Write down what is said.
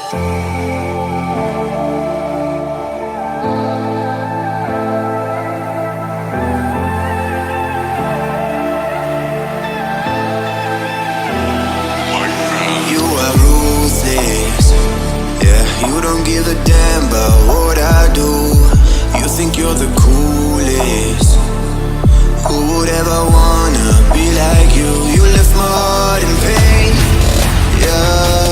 You are ruthless, yeah, you don't give a damn about what I do. You think you're the coolest. Who would ever wanna be like you? You left my heart in pain, yeah.